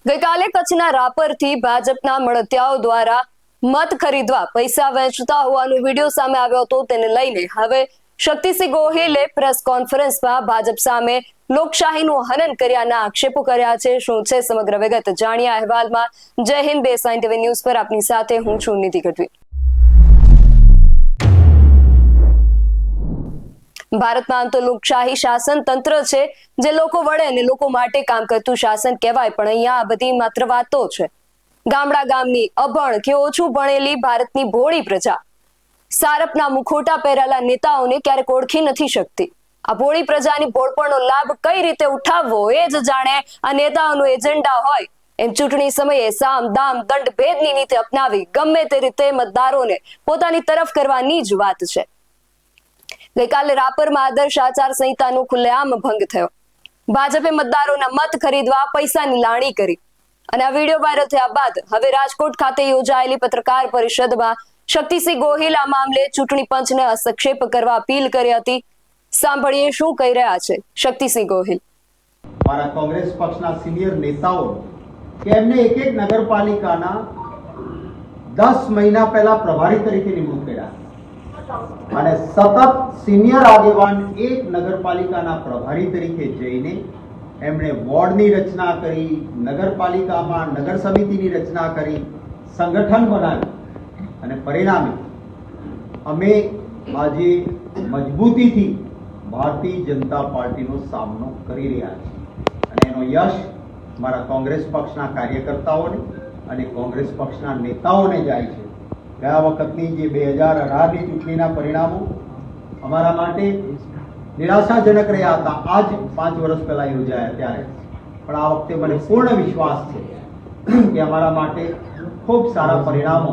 ગઈકાલે કચ્છના રાપરથી ભાજપના મળતિયાઓ દ્વારા મત ખરીદવા પૈસા વહેંચતા હોવાનો વિડીયો સામે આવ્યો હતો. તેને લઈને હવે શક્તિસિંહ ગોહિલે પ્રેસ કોન્ફરન્સમાં ભાજપ સામે લોકશાહીનું હનન કર્યાના આક્ષેપો કર્યા છે. શું છે સમગ્ર વિગત જાણીએ અહેવાલમાં. જય હિન્દ. બેસાઈન ટીવી ન્યૂઝ પર આપની સાથે હું છું નિધિ ગઢવી. ભારતમાં તો લોકશાહી શાસન તંત્ર છે જે લોકો વડે અને લોકો માટે કામ કરતું શાસન કહેવાય, પણ અહીંયા આ બધી માત્ર વાતો છે. ગામડા ગામની અભણ કે ઓછું ભણેલી ભારતની ભોળી પ્રજા સારપના મુખોટા પહેરેલા નેતાઓને ક્યારેક ઓળખી નથી શકતી. આ ભોળી પ્રજાની ભોળપણનો લાભ કઈ રીતે ઉઠાવવો એ જ જાણે આ નેતાઓનો એજન્ડા હોય. એમ ચૂંટણી સમયે સામ દામ દંડ ભેદની નીતિ અપનાવી ગમે તે રીતે મતદારોને પોતાની તરફ કરવાની જ વાત છે. ગઈકાલે રાપરમાં આદર્શ આચાર સંહિતાનો ખુલ્લેઆમ ભંગ થયો. ભાજપે મતદારોના મત ખરીદવા પૈસાની લાણી કરી અને આ વિડીયો વાયરલ થયા બાદ હવે રાજકોટ ખાતે યોજાયેલી પત્રકાર પરિષદમાં શક્તિસિંહ ગોહિલ આ મામલે ચૂંટણી પંચને હસ્તક્ષેપ કરવા અપીલ કરી હતી. સાંભળીએ શું કહી રહ્યા છે શક્તિસિંહ ગોહિલ. મારા કોંગ્રેસ પક્ષના સિનિયર નેતાઓ કે એમને એક નગરપાલિકાના 10 મહિના પહેલા પ્રભારી તરીકે નિમણૂક કર્યા અને સતત સિનિયર આગેવાન એક નગરપાલિકાના પ્રભારી તરીકે જઈને એમણે વોર્ડની રચના કરી, નગરપાલિકામાં નગર સમિતિની રચના કરી, સંગઠન બનાવ્યું અને પરિણામે અમે આજે મજબૂતીથી ભારતીય જનતા પાર્ટીનો સામનો કરી રહ્યા છીએ અને એનો યશ મારા કોંગ્રેસ પક્ષના કાર્યકર્તાઓને અને કોંગ્રેસ પક્ષના નેતાઓને જાય છે. ગયા વખતની જે 2018ની ચૂંટણીના પરિણામો અમારા માટે નિરાશાજનક રહ્યા હતા, આજ 5 વર્ષ પહેલા યોજાયા ત્યારે, પણ આ વખતે મને પૂર્ણ વિશ્વાસ છે કે અમારા માટે ખૂબ સારા પરિણામો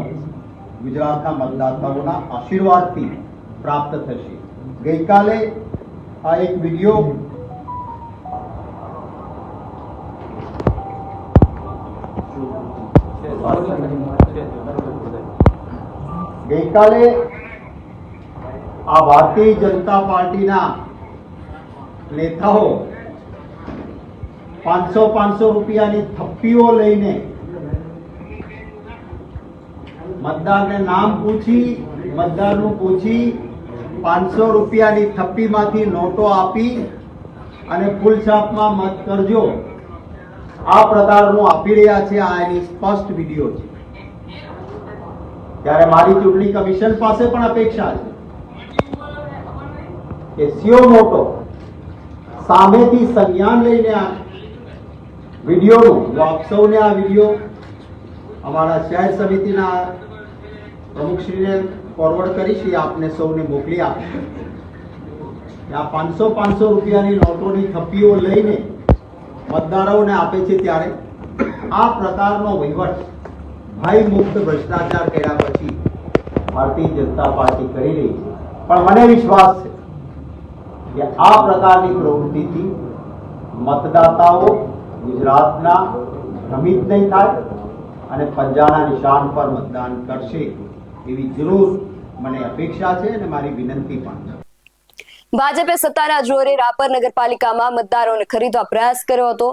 ગુજરાતના મતદાતાઓના આશીર્વાદથી પ્રાપ્ત થશે. ગઈકાલે આ એક વિડીયો આ ભારતીય જનતા પાર્ટીના નેતાઓ 500 રૂપિયાની થપ્પીઓ લઈને મતદારને નામ પૂછી, મતદારનું પૂછી 500 રૂપિયાની થપ્પીમાંથી નોટો આપી અને ફૂલ છાપમાં મત કરજો આ પ્રકારનું આપી રહ્યા છે. આ એની સ્પષ્ટ વિડીયો છે. ત્યારે મારી ચૂંટણી કમિશન પાસે પણ અપેક્ષા છે કે સીઓ મોટો સામેથી સંજ્ઞાન લઈને આ વિડીયોનું હું આપ સૌને આ વિડીયો અમારા શહેર સમિતિના પ્રમુખશ્રીને ફોરવર્ડ કરીશ, આપને સૌને મોકલી આપીશ. આ 500 રૂપિયાની નોટોની થપ્પીઓ લઈને મતદારોને આપે છે ત્યારે આ પ્રકારનો વહીવટ ભય મુક્ત ભ્રષ્ટાચાર કર્યા પછી ભારતીય જનતા પાર્ટી કરી રહી છે. પણ મને વિશ્વાસ છે કે આ પ્રકારની પ્રવૃત્તિથી મતદાતાઓ ગુજરાતના ભ્રમિત નહીં થાય અને પંજાના નિશાન પર મતદાન કરશે એવી જરૂર મને અપેક્ષા છે અને મારી વિનંતી પણ છે. ભાજપે સત્તાના જોરે રાપર નગરપાલિકામાં મતદારોને ખરીદવા પ્રયાસ કર્યો હતો.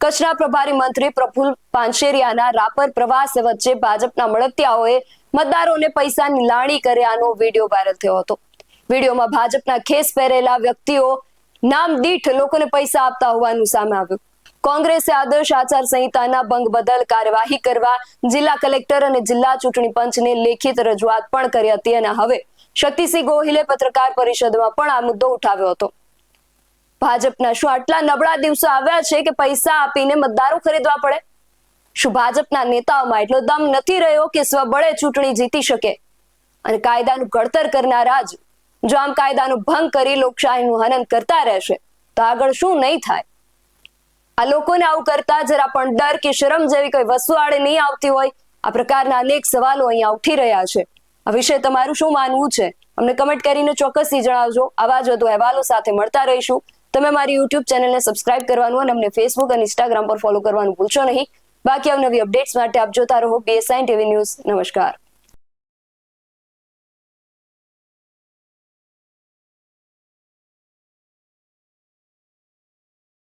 કચ્છના પ્રભારી મંત્રી પ્રફુલ પાનશેરિયાના રાપર પ્રવાસ વચ્ચે ભાજપના મળતિયાઓએ મતદારોને પૈસાની લાણી કર્યાનો વિડીયો વાયરલ થયો હતો. વિડીયોમાં ભાજપના ખેસ પહેરેલા વ્યક્તિઓ નામ દીઠ લોકોને પૈસા આપતા હોવાનું સામે આવ્યું. કોંગ્રેસે આદર્શ આચાર સંહિતાના ભંગ બદલ કાર્યવાહી કરવા જિલ્લા કલેક્ટર અને જિલ્લા ચૂંટણી પંચને લેખિત રજૂઆત પણ કરી હતી અને હવે શક્તિસિંહ ગોહિલે પત્રકાર પરિષદમાં પણ આ મુદ્દો ઉઠાવ્યો હતો. ભાજપના શું આટલા નબળા દિવસો આવ્યા છે કે પૈસા આપીને મતદારો ખરીદવા પડે? શું ભાજપના નેતાઓમાં એટલો દમ નથી રહ્યો કે સ્વબળે ચૂંટણી જીતી શકે? અને કાયદાનું ઘડતર કરનારા જ જો આમ કાયદાનો ભંગ કરી લોકશાહીનું હનન કરતા રહેશે તો આગળ શું નહીં થાય? આ લોકોને આવું કરતા જરા પણ ડર કે શરમ જેવી કોઈ વસ્તુ આડે નહીં આવતી હોય? આ પ્રકારના અનેક સવાલો અહીંયા ઉઠી રહ્યા છે. આ વિશે તમારું શું માનવું છે? અમને કમેન્ટ કરીને ચોક્કસથી જણાવજો. આવા જ વધુ અહેવાલો સાથે મળતા રહીશું. તમે મારી YouTube ચેનલને સબસ્ક્રાઇબ કરવાનું અને અમને Facebook અને Instagram પર ફોલો કરવાનું ભૂલશો નહીં. બાકી અવનવી અપડેટ્સ માટે આપ જોતા રહો બેસાઈન ટીવી ન્યૂઝ. નમસ્કાર.